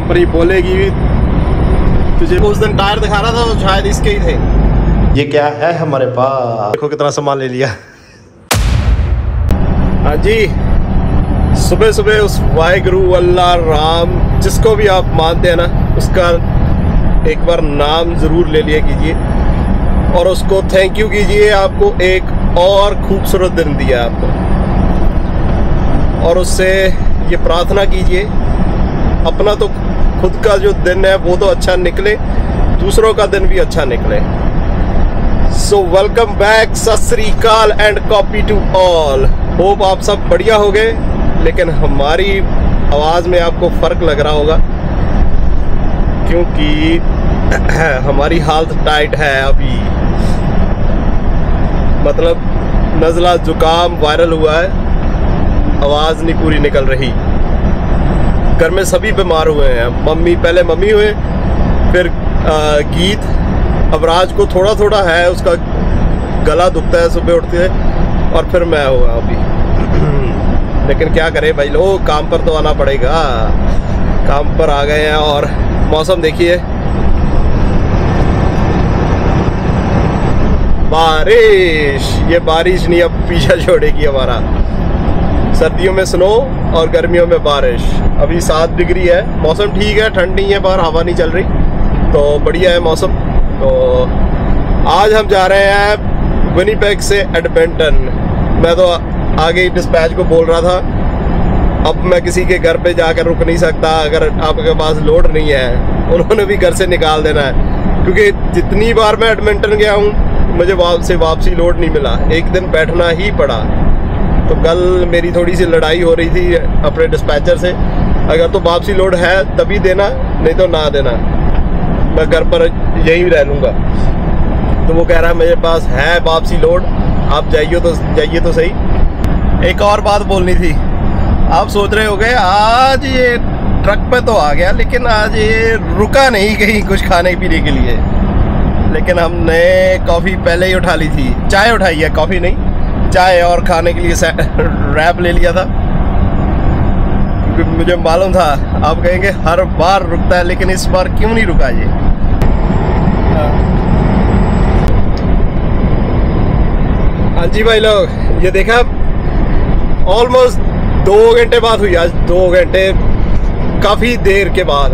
पर ये बोलेगी भी। तुझे उस दिन टायर दिखा रहा था वो शायद इसके ही थे। ये क्या है हमारे पास, देखो कितना सामान ले लिया। हाँ जी, सुबह सुबह उस वाहिगुरु अल्लाह राम जिसको भी आप मानते हैं ना, उसका एक बार नाम ज़रूर ले लिया कीजिए और उसको थैंक यू कीजिए। आपको एक और खूबसूरत दिन दिया आपको, और उससे ये प्रार्थना कीजिए अपना तो खुद का जो दिन है वो तो अच्छा निकले, दूसरों का दिन भी अच्छा निकले। So welcome back, Sat Shri Akal and copy to all. Hope आप सब बढ़िया हो गए, लेकिन हमारी आवाज़ में आपको फ़र्क लग रहा होगा क्योंकि हमारी हालत टाइट है अभी। मतलब नज़ला जुकाम वायरल हुआ है, आवाज़ नहीं पूरी निकल रही। घर में सभी बीमार हुए हैं। मम्मी, पहले मम्मी हुए, फिर गीत, अब राज को थोड़ा थोड़ा है, उसका गला दुखता है सुबह उठते है, और फिर मैं हुआ अभी। लेकिन क्या करें भाई लोग, काम पर तो आना पड़ेगा। काम पर आ गए हैं और मौसम देखिए, बारिश। ये बारिश नहीं अब पीछा छोड़ेगी हमारा। सर्दियों में स्नो और गर्मियों में बारिश। अभी 7 डिग्री है, मौसम ठीक है, ठंड नहीं है, बाहर हवा नहीं चल रही, तो बढ़िया है मौसम। तो आज हम जा रहे हैं विनिपेग से एडमंटन। मैं तो आगे ही डिस्पैच को बोल रहा था, अब मैं किसी के घर पे जाकर रुक नहीं सकता अगर आपके पास लोड नहीं है। उन्होंने भी घर से निकाल देना है, क्योंकि जितनी बार मैं एडमंटन गया हूँ मुझे वापसी लोड नहीं मिला, एक दिन बैठना ही पड़ा। तो कल मेरी थोड़ी सी लड़ाई हो रही थी अपने डिस्पैचर से, अगर तो वापसी लोड है तभी देना, नहीं तो ना देना, मैं घर पर यहीं रह लूँगा। तो वो कह रहा है मेरे पास है वापसी लोड, आप जाइए तो सही। एक और बात बोलनी थी। आप सोच रहे होंगे आज ये ट्रक पे तो आ गया, लेकिन आज ये रुका नहीं कहीं कुछ खाने पीने के लिए। लेकिन हमने कॉफ़ी पहले ही उठा ली थी, चाय उठाई है, कॉफ़ी नहीं, चाय, और खाने के लिए रैप ले लिया था, क्योंकि मुझे मालूम था आप कहेंगे हर बार रुकता है, लेकिन इस बार क्यों नहीं रुका ये। हाँ जी भाई लोग, ये देखा ऑलमोस्ट 2 घंटे बाद हुई आज, 2 घंटे, काफ़ी देर के बाद,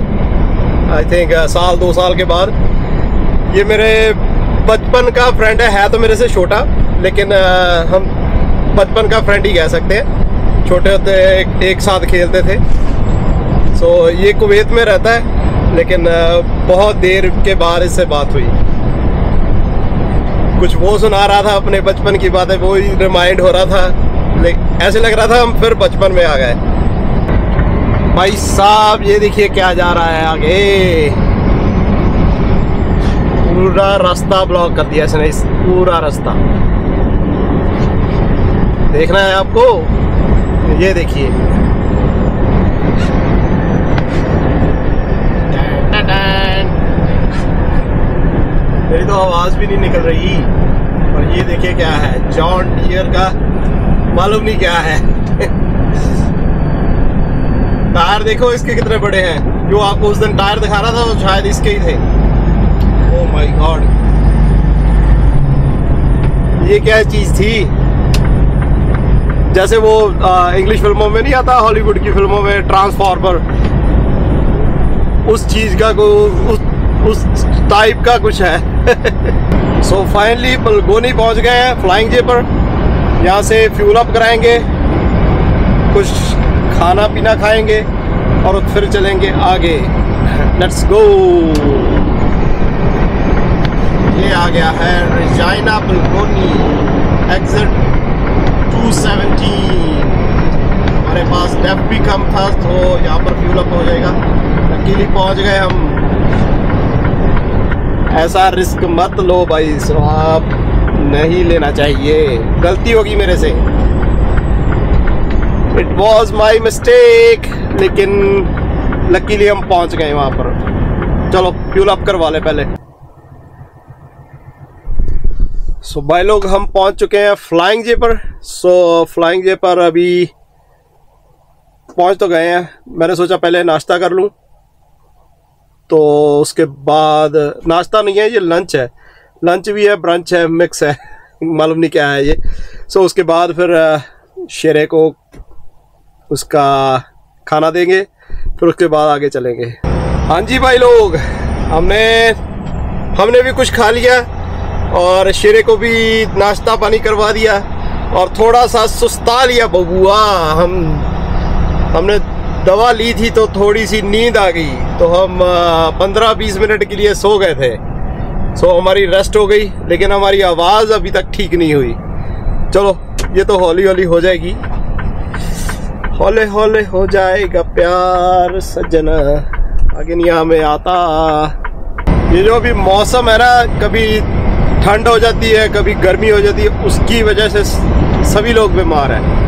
आई थिंक 1-2 साल के बाद। ये मेरे बचपन का फ्रेंड है तो मेरे से छोटा, लेकिन हम बचपन का फ्रेंड ही कह सकते हैं। छोटे होते एक साथ खेलते थे। सो ये कुवैत में रहता है, लेकिन बहुत देर के बाद इससे बात हुई। कुछ वो सुना रहा था अपने बचपन की बातें, वो ही रिमाइंड हो रहा था, ऐसे लग रहा था हम फिर बचपन में आ गए। भाई साहब ये देखिए क्या जा रहा है आगे, पूरा रास्ता ब्लॉक कर दिया इसने, पूरा रास्ता देखना है आपको। ये देखिए, मेरी तो आवाज भी नहीं निकल रही। और ये देखिए क्या है, जॉन डियर का मालूम नहीं क्या है। टायर देखो इसके कितने बड़े हैं, जो आपको उस दिन टायर दिखा रहा था वो शायद इसके ही थे। ओह माय गॉड, ये क्या चीज थी, जैसे वो इंग्लिश फिल्मों में नहीं आता, हॉलीवुड की फिल्मों में ट्रांसफॉर्मर, उस चीज का उस टाइप का कुछ है। सो फाइनली बलगोनी पहुंच गए हैं फ्लाइंग जे पर। यहाँ से फ्यूल अप कराएंगे, कुछ खाना पीना खाएंगे और फिर चलेंगे आगे। Let's go. ये आ गया है रेजाइना बलगोनी, एग्जिट 217। हमारे पास डेप्थ भी कम था तो यहाँ पर फ्यूल अप हो जाएगा। लकीली पहुँच गए हम। ऐसा रिस्क मत लो भाई साहब, नहीं लेना चाहिए, गलती होगी मेरे से, इट वॉज माई मिस्टेक। लेकिन लकीली हम पहुंच गए वहां पर। चलो फ्यूल अप करवा ले पहले। सो भाई लोग हम पहुंच चुके हैं फ्लाइंग जे पर। सो फ्लाइंग जे पर अभी पहुंच तो गए हैं। मैंने सोचा पहले नाश्ता कर लूं तो उसके बाद नाश्ता नहीं है, ये लंच है, लंच भी है, ब्रंच है, मिक्स है, मालूम नहीं क्या है ये। सो उसके बाद फिर शेरे को उसका खाना देंगे, फिर उसके बाद आगे चलेंगे। हाँ जी भाई लोग, हमने भी कुछ खा लिया और शेरे को भी नाश्ता पानी करवा दिया और थोड़ा सा सुस्ता लिया बबुआ। हमने दवा ली थी तो थोड़ी सी नींद आ गई, तो हम 15-20 मिनट के लिए सो गए थे। सो हमारी रेस्ट हो गई, लेकिन हमारी आवाज़ अभी तक ठीक नहीं हुई। चलो ये तो हौली हौली हो जाएगी, हौले हौले हो जाएगा प्यार सजना, आगे नहीं हमें आता। ये जो अभी मौसम है ना, कभी ठंड हो जाती है, कभी गर्मी हो जाती है, उसकी वजह से सभी लोग बीमार हैं।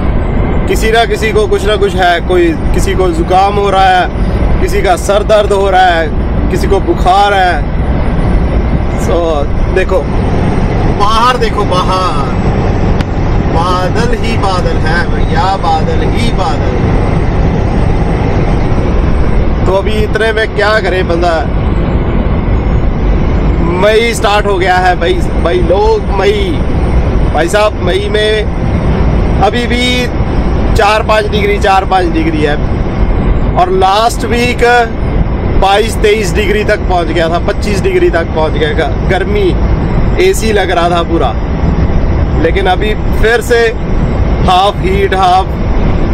किसी ना किसी को कुछ ना कुछ है, कोई किसी को जुकाम हो रहा है, किसी का सर दर्द हो रहा है, किसी को बुखार है। सो देखो बाहर, देखो बाहर बादल ही बादल है भैया, बादल ही बादल। तो अभी इतने में क्या करे बंदा, मई स्टार्ट हो गया है भाई लोग, मई भाई साहब, मई में अभी भी 4-5 डिग्री है, और लास्ट वीक 22-23 डिग्री तक पहुंच गया था, 25 डिग्री तक पहुंच गया, गर्मी, एसी लग रहा था पूरा। लेकिन अभी फिर से हाफ हीट हाफ,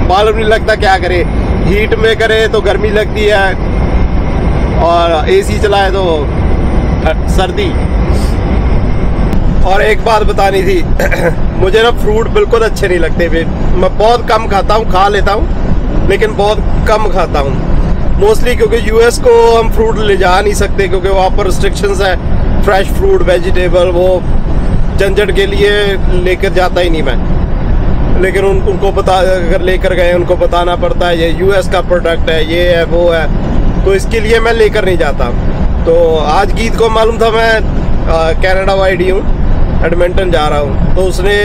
मालूम नहीं लगता क्या करे, हीट में करे तो गर्मी लगती है और एसी चलाए तो सर्दी। और एक बात बतानी थी मुझे ना फ्रूट बिल्कुल अच्छे नहीं लगते, मैं बहुत कम खाता हूँ, खा लेता हूँ लेकिन बहुत कम खाता हूँ, मोस्टली क्योंकि यूएस को हम फ्रूट ले जा नहीं सकते, क्योंकि वहाँ पर रिस्ट्रिक्शंस है। फ्रेश फ्रूट वेजिटेबल वो झंझट के लिए लेकर जाता ही नहीं मैं, लेकिन उनको बता, अगर लेकर गए उनको बताना पड़ता है ये यूएस का प्रोडक्ट है, ये है वो है, तो इसके लिए मैं लेकर नहीं जाता। तो आज गीत को मालूम था मैं कनाडा वाइड हूँ, एडमिंटन जा रहा हूँ, तो उसने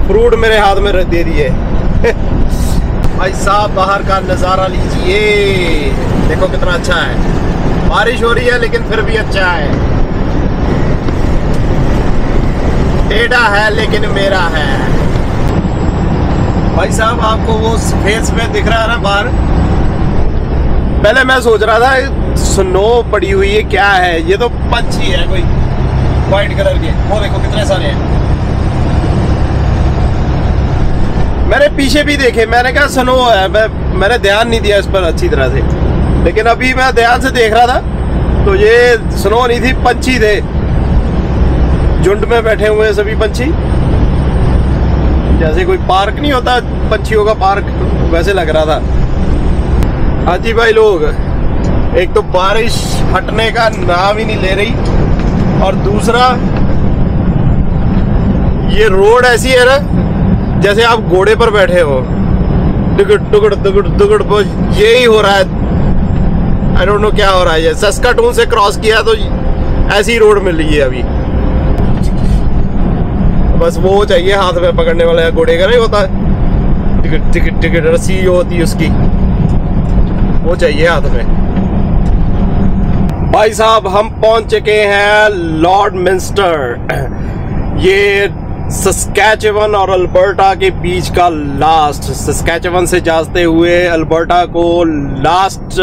फ्रूट मेरे हाथ में दे दिए। भाई साहब बाहर का नज़ारा लीजिए, देखो कितना अच्छा है, बारिश हो रही है लेकिन फिर भी अच्छा है, टेढ़ा है लेकिन मेरा है। भाई साहब आपको वो सफेद दिख रहा है ना बाहर, पहले मैं सोच रहा था स्नो पड़ी हुई है क्या है, ये तो पंछी है कोई वाइट कलर के, वो देखो कितने सारे हैं। मैंने पीछे भी देखे, मैंने कहा स्नो है, मैंने ध्यान नहीं दिया इस पर अच्छी तरह से, लेकिन अभी मैं ध्यान से देख रहा था तो ये स्नो नहीं थी, पंछी थे, झुंड में बैठे हुए सभी पंछी, जैसे कोई पार्क नहीं होता पंछियों का पार्क, वैसे लग रहा था। हाँ जी भाई लोग, एक तो बारिश हटने का नाम ही नहीं ले रही, और दूसरा ये रोड ऐसी है ना जैसे आप घोड़े पर बैठे हो, दुगड़ दुगड़ दुगड़ दुगड़, यही हो रहा है। आई डोंट नो क्या हो रहा है, ये सस्काटून से क्रॉस किया तो ऐसी रोड मिल रही है अभी। बस वो चाहिए हाथ में पकड़ने वाला, घोड़े का नहीं होता टिकट टिकट टिकट रस्सी जो होती है उसकी, वो चाहिए हाथ में। भाई साहब हम पहुंच चुके हैं लॉर्ड मिंस्टर, ये सस्कैचेवन और अल्बर्टा के बीच का लास्ट, सस्कैचेवन से जाते हुए अल्बर्टा को लास्ट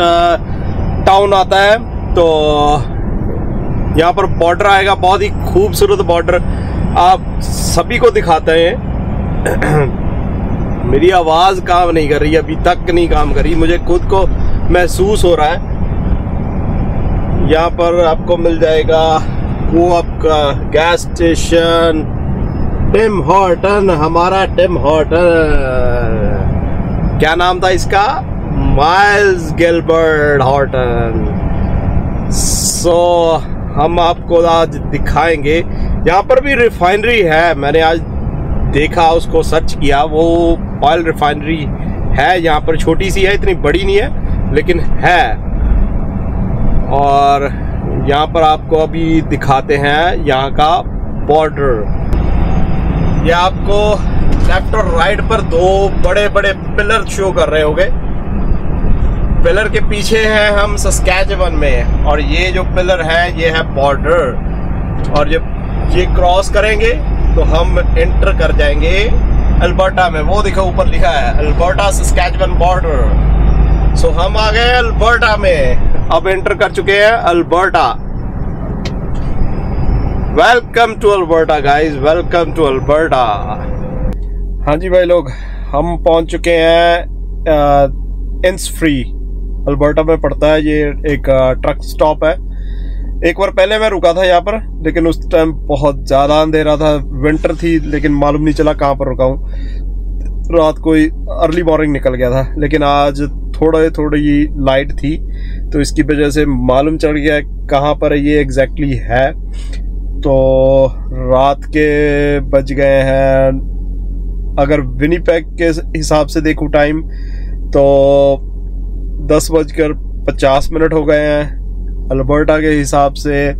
टाउन आता है। तो यहाँ पर बॉर्डर आएगा, बहुत ही खूबसूरत बॉर्डर, आप सभी को दिखाते हैं। मेरी आवाज़ काम नहीं कर रही, अभी तक नहीं काम कर रही, मुझे खुद को महसूस हो रहा है। यहाँ पर आपको मिल जाएगा वो आपका गैस स्टेशन टिम हॉर्टन, हमारा टिम हॉर्टन, क्या नाम था इसका, माइल्स गिलबर्ट हॉर्टन। सो हम आपको आज दिखाएंगे, यहाँ पर भी रिफाइनरी है, मैंने आज देखा, उसको सर्च किया, वो ऑयल रिफाइनरी है यहाँ पर, छोटी सी है, इतनी बड़ी नहीं है लेकिन है। और यहाँ पर आपको अभी दिखाते हैं यहाँ का बॉर्डर, ये आपको लेफ्ट और राइट पर दो बड़े बड़े पिलर शो कर रहे होंगे, पिलर के पीछे हैं हम सस्कैचुअन में, और ये जो पिलर है ये है बॉर्डर, और जब ये क्रॉस करेंगे तो हम एंटर कर जाएंगे अल्बर्टा में। वो देखो ऊपर लिखा है अल्बर्टा सस्कैचुअन बॉर्डर। सो हम आ गए अल्बर्टा में, अब एंटर कर चुके हैं Alberta. Welcome to Alberta guys, welcome to Alberta. हाँ जी भाई लोग, हम पहुंच चुके हैं इंसफ्री, अल्बर्टा में पड़ता है। ये एक ट्रक स्टॉप है। एक बार पहले मैं रुका था यहाँ पर, लेकिन उस टाइम बहुत ज़्यादा अंधेरा था, विंटर थी, लेकिन मालूम नहीं चला कहाँ पर रुका हूँ। रात को अर्ली मॉर्निंग निकल गया था, लेकिन आज थोड़ी लाइट थी, तो इसकी वजह से मालूम चल गया कहाँ पर ये एग्जैक्टली है। तो रात के बज गए हैं, अगर विनीपेग के हिसाब से देखूँ टाइम तो 10:50 हो गए हैं। अल्बर्टा के हिसाब से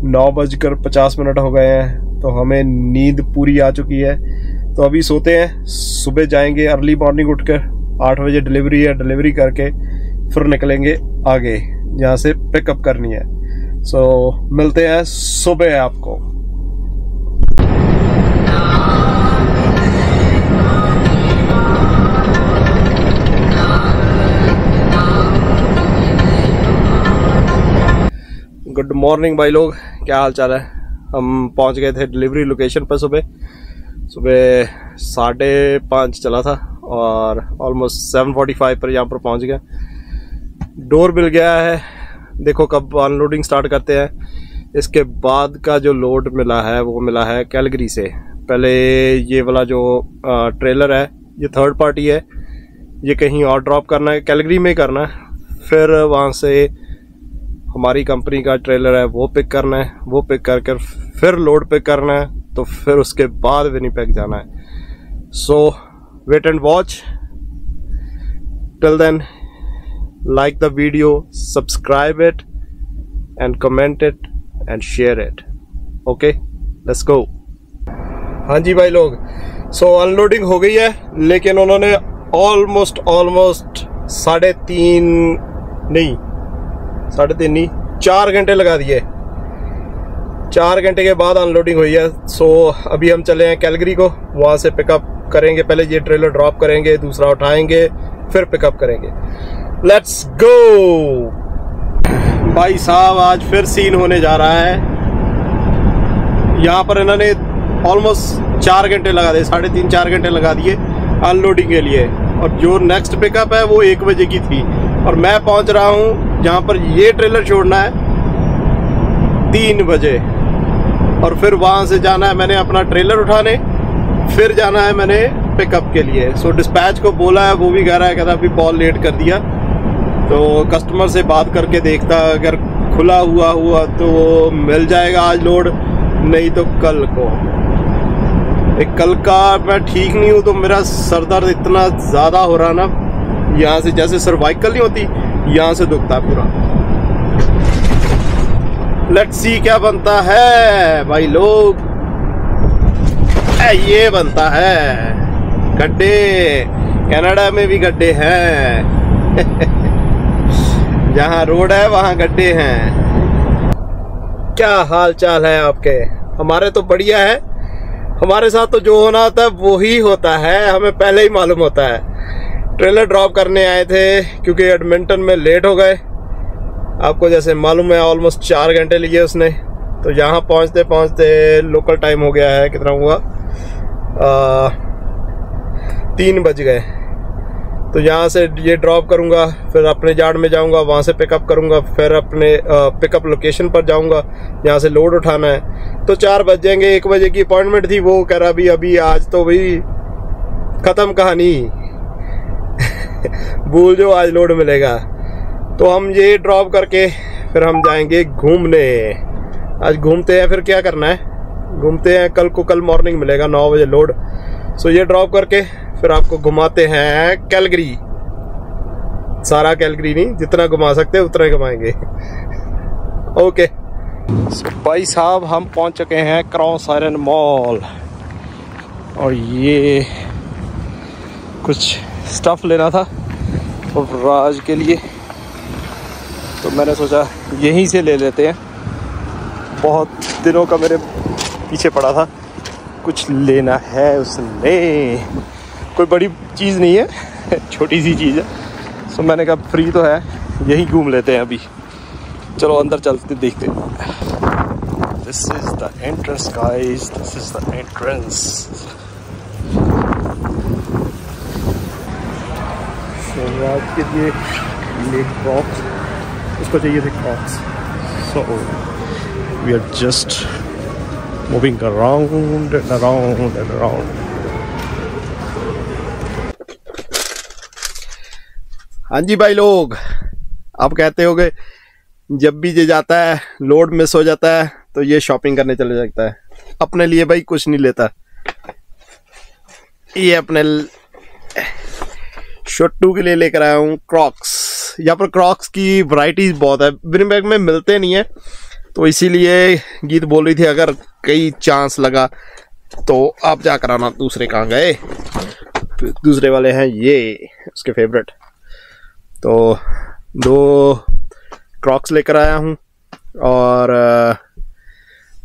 9:50 हो गए हैं। तो हमें नींद पूरी आ चुकी है, तो अभी सोते हैं। सुबह जाएंगे अर्ली मॉर्निंग उठकर, 8 बजे डिलीवरी है, डिलीवरी करके फिर निकलेंगे आगे जहाँ से पिकअप करनी है। सो मिलते हैं सुबह आपको। गुड मॉर्निंग भाई लोग, क्या हाल चाल है। हम पहुंच गए थे डिलीवरी लोकेशन पर सुबह 5:30 चला था, और ऑलमोस्ट 7:45 पर यहाँ पर पहुंच गया। डोर मिल गया है, देखो कब अनलोडिंग स्टार्ट करते हैं। इसके बाद का जो लोड मिला है वो मिला है कैलगरी से। पहले ये वाला जो ट्रेलर है ये थर्ड पार्टी है, ये कहीं और ड्रॉप करना है, कैलगरी में करना है। फिर वहाँ से हमारी कंपनी का ट्रेलर है वो पिक करना है, वो पिक करके फिर लोड पिक करना है, तो फिर उसके बाद विनीपेग जाना है। So wait and watch. Till then like the video, subscribe it and comment it and share it. Okay, let's go. हाँ जी भाई लोग, सो अनलोडिंग हो गई है, लेकिन उन्होंने ऑलमोस्ट 4 घंटे लगा दिए। 4 घंटे के बाद अनलोडिंग हुई है। सो अभी हम चले हैं कैलगरी को, वहाँ से पिकअप करेंगे। पहले ये ट्रेलर ड्रॉप करेंगे, दूसरा उठाएंगे, फिर पिकअप करेंगे। लेट्स गो भाई साहब, आज फिर सीन होने जा रहा है। यहाँ पर इन्होंने ऑलमोस्ट 4 घंटे लगा दिए, 3.5-4 घंटे लगा दिए अनलोडिंग के लिए। और जो नेक्स्ट पिकअप है वो 1 बजे की थी, और मैं पहुँच रहा हूँ जहाँ पर ये ट्रेलर छोड़ना है 3 बजे, और फिर वहाँ से जाना है मैंने अपना ट्रेलर उठाने, फिर जाना है मैंने पिकअप के लिए। सो डिस्पैच को बोला है, वो भी कह रहा है, कहता अभी कॉल लेट कर दिया, तो कस्टमर से बात करके देखता, अगर खुला हुआ तो मिल जाएगा आज लोड, नहीं तो कल को। एक कल का मैं ठीक नहीं हूँ, तो मेरा सर दर्द इतना ज़्यादा हो रहा ना, यहाँ से जैसे सर्वाइकल नहीं होती, यहाँ से दुखता पूरा। लेट्स सी क्या बनता है भाई लोग। ये बनता है गड्ढे, कनाडा में भी गड्ढे हैं। जहाँ रोड है वहाँ गड्ढे हैं। क्या हाल चाल है आपके? हमारे तो बढ़िया है। हमारे साथ तो जो होना होता है वो ही होता है, हमें पहले ही मालूम होता है। ट्रेलर ड्रॉप करने आए थे, क्योंकि एडमिंटन में लेट हो गए। आपको जैसे मालूम है ऑलमोस्ट 4 घंटे लिए उसने। तो यहाँ पहुँचते पहुँचते लोकल टाइम हो गया है, कितना हुआ, 3 बज गए। तो यहाँ से ये ड्रॉप करूँगा, फिर अपने यार्ड में जाऊँगा, वहाँ से पिकअप करूँगा, फिर अपने पिकअप लोकेशन पर जाऊँगा, यहाँ से लोड उठाना है। तो 4 बज जाएंगे। 1 बजे की अपॉइंटमेंट थी, वो कह रहा अभी आज तो भाई ख़त्म कहानी। भूल जो आज लोड मिलेगा। तो हम ये ड्रॉप करके फिर हम जाएंगे घूमने। आज घूमते हैं, फिर क्या करना है, घूमते हैं। कल मॉर्निंग मिलेगा 9 बजे लोड। सो ये ड्रॉप करके फिर आपको घुमाते हैं कैलगरी। सारा कैलगरी नहीं, जितना घुमा सकते उतना ही घुमाएंगे। ओके भाई साहब, हम पहुंच चुके हैं क्रॉस आयरन मॉल, और ये कुछ स्टफ लेना था और राज के लिए। तो मैंने सोचा यहीं से ले लेते हैं। बहुत दिनों का मेरे पीछे पड़ा था, कुछ लेना है उसने। कोई बड़ी चीज़ नहीं है, छोटी सी चीज़ है। तो मैंने कहा फ्री तो है, यहीं घूम लेते हैं अभी। चलो अंदर चलते देखते हैं। This is the entrance guys, this is the entrance. रात के लिए ले क्रॉक्स, उसको चाहिए थे crocs. So we are just moving around and around and around. हाँ जी भाई लोग, आप कहते होगे जब भी ये जाता है लोड मिस हो जाता है तो ये शॉपिंग करने चले जाता है। अपने लिए भाई कुछ नहीं लेता, ये अपने छोटू के लिए लेकर आया हूँ क्रॉक्स। यहाँ पर क्रॉक्स की वैरायटीज बहुत है, विनिपेग में मिलते नहीं है, तो इसीलिए गीत बोल रही थी अगर कई चांस लगा तो आप जाकर आना। दूसरे कहाँ गए, दूसरे वाले हैं ये उसके फेवरेट। तो 2 क्रॉक्स लेकर आया हूँ और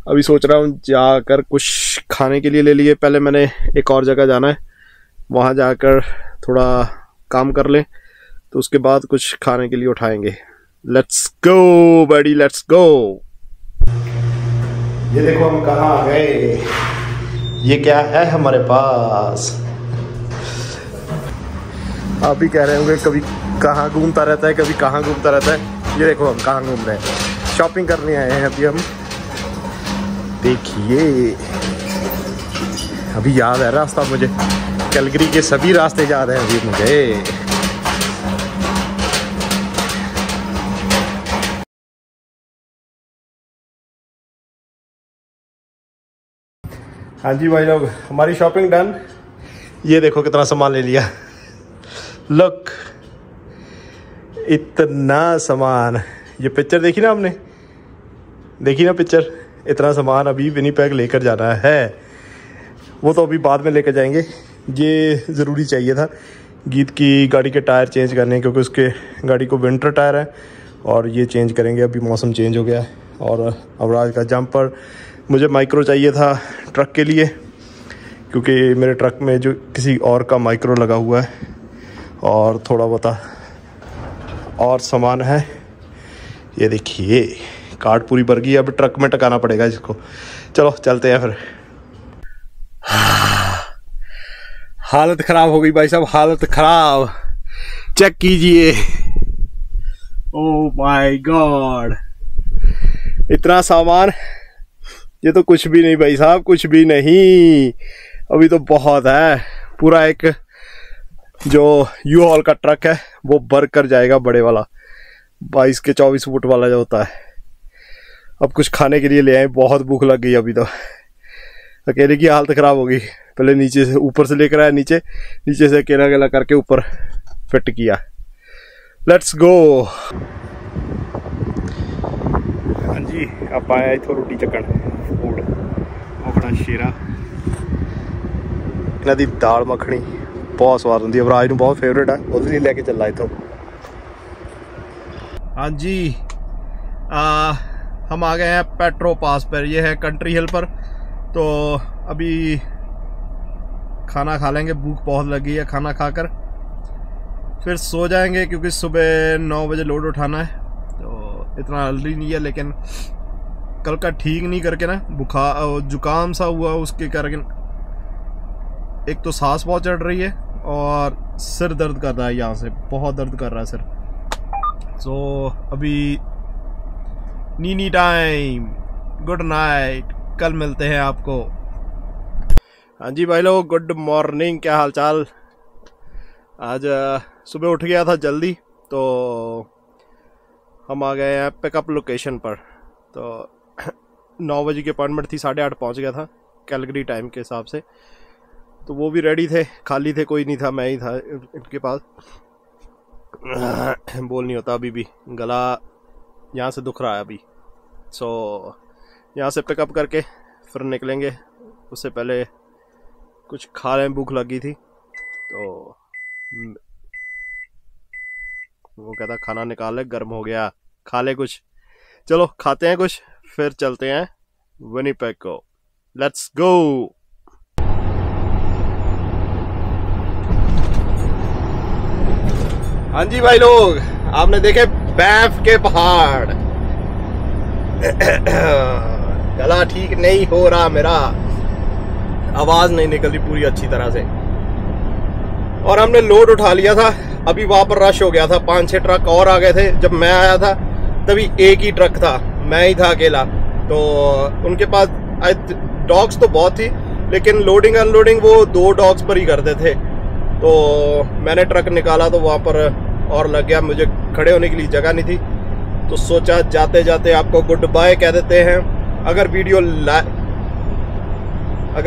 अभी सोच रहा हूँ जाकर कुछ खाने के लिए ले लिए। पहले मैंने एक और जगह जाना है, वहाँ जाकर थोड़ा काम कर लें, तो उसके बाद कुछ खाने के लिए उठाएंगे। लेट्स गो बड़ी, लेट्स गो। ये देखो हम कहाँ आ गए। ये क्या है हमारे पास? आप भी कह रहे होंगे कभी कहाँ घूमता रहता है, कभी कहाँ घूमता रहता है। ये देखो हम कहाँ घूम रहे हैं, शॉपिंग करने आए हैं अभी हम। देखिए अभी याद है रास्ता मुझे, कैलगरी के सभी रास्ते याद हैं अभी मुझे। हाँ जी भाई लोग, हमारी शॉपिंग डन। ये देखो कितना सामान ले लिया, लुक इतना सामान। ये पिक्चर देखी ना आपने, देखी ना पिक्चर? इतना सामान अभी विनिपेग लेकर जाना है, वो तो अभी बाद में लेकर जाएंगे। ये ज़रूरी चाहिए था गीत की गाड़ी के टायर चेंज करने, क्योंकि उसके गाड़ी को विंटर टायर है और ये चेंज करेंगे। अभी मौसम चेंज हो गया है। और अवराज का जंपर, मुझे माइक्रो चाहिए था ट्रक के लिए, क्योंकि मेरे ट्रक में जो किसी और का माइक्रो लगा हुआ है। और थोड़ा बहुत और सामान है, ये देखिए कार्ड पूरी भर गई, अब ट्रक में टकाना पड़ेगा इसको। चलो चलते हैं फिर। हालत खराब हो गई भाई साहब, हालत खराब। चेक कीजिए, ओह माय गॉड, इतना सामान। ये तो कुछ भी नहीं भाई साहब, कुछ भी नहीं। अभी तो बहुत है, पूरा एक जो यू हॉल का ट्रक है वो भर कर जाएगा, बड़े वाला 22 के 24 फुट वाला जो होता है। अब कुछ खाने के लिए ले आए, बहुत भूख लग गई। अभी तो अकेले की हालत खराब हो गई। पहले नीचे से, ऊपर से लेकर आया नीचे, नीचे से अकेला अकेला करके ऊपर फिट किया। Let's go. हाँ जी, आप आया इथों रोटी चक्कन फूड, अपना शेरा इन्हां दी दाल मखनी बहुत स्वाद होंगी। अवराज नूं बहुत फेवरेट है, उहदे लिए लैके चला इथों। हाँ जी, हम आ गए हैं पेट्रो पास पर। ये है कंट्री हिल पर। तो अभी खाना खा लेंगे, भूख बहुत लगी है। खाना खाकर फिर सो जाएंगे, क्योंकि सुबह 9 बजे लोड उठाना है। तो इतना अर्ली नहीं है, लेकिन कल का ठीक नहीं करके ना, बुखार जुकाम सा हुआ, उसके कारण एक तो सांस बहुत चढ़ रही है और सिर दर्द कर रहा है, यहाँ से बहुत दर्द कर रहा है सिर। सो अभी नीनी टाइम, गुड नाइट, कल मिलते हैं आपको। हाँ जी भाई लोग, गुड मॉर्निंग, क्या हाल चाल। आज सुबह उठ गया था जल्दी, तो हम आ गए हैं पिकअप लोकेशन पर। तो 9 बजे की अपॉइंटमेंट थी, 8:30 पहुंच गया था कैलगरी टाइम के हिसाब से। तो वो भी रेडी थे, खाली थे, कोई नहीं था, मैं ही था इनके पास। बोल नहीं होता, अभी भी गला यहाँ से दुख रहा है अभी। सो यहाँ से पिकअप करके फिर निकलेंगे। उससे पहले कुछ खा लें, भूख लगी थी। तो वो कहता खाना निकाल ले, गर्म हो गया। खा ले कुछ। चलो खाते हैं कुछ, फिर चलते हैं विनिपेग को। Let's go. हाँ जी भाई लोग, आपने देखे बैंफ के पहाड़। गला ठीक नहीं हो रहा मेरा, आवाज नहीं निकल रही पूरी अच्छी तरह से। और हमने लोड उठा लिया था, अभी वहां पर रश हो गया था, 5-6 ट्रक और आ गए थे। जब मैं आया था तभी एक ही ट्रक था, मैं ही था अकेला। तो उनके पास डॉग्स तो बहुत थी, लेकिन लोडिंग अनलोडिंग वो 2 डॉग्स पर ही करते थे। तो मैंने ट्रक निकाला तो वहाँ पर और लग गया, मुझे खड़े होने के लिए जगह नहीं थी। तो सोचा जाते जाते आपको गुड बाय कह देते हैं। अगर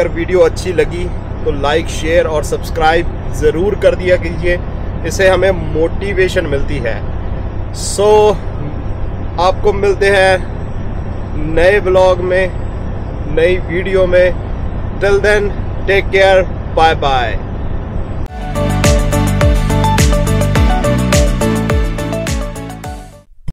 वीडियो अच्छी लगी तो लाइक, शेयर और सब्सक्राइब ज़रूर कर दिया कीजिए, इससे हमें मोटिवेशन मिलती है। सो आपको मिलते हैं नए ब्लॉग में, नई वीडियो में। Till then take care, bye bye.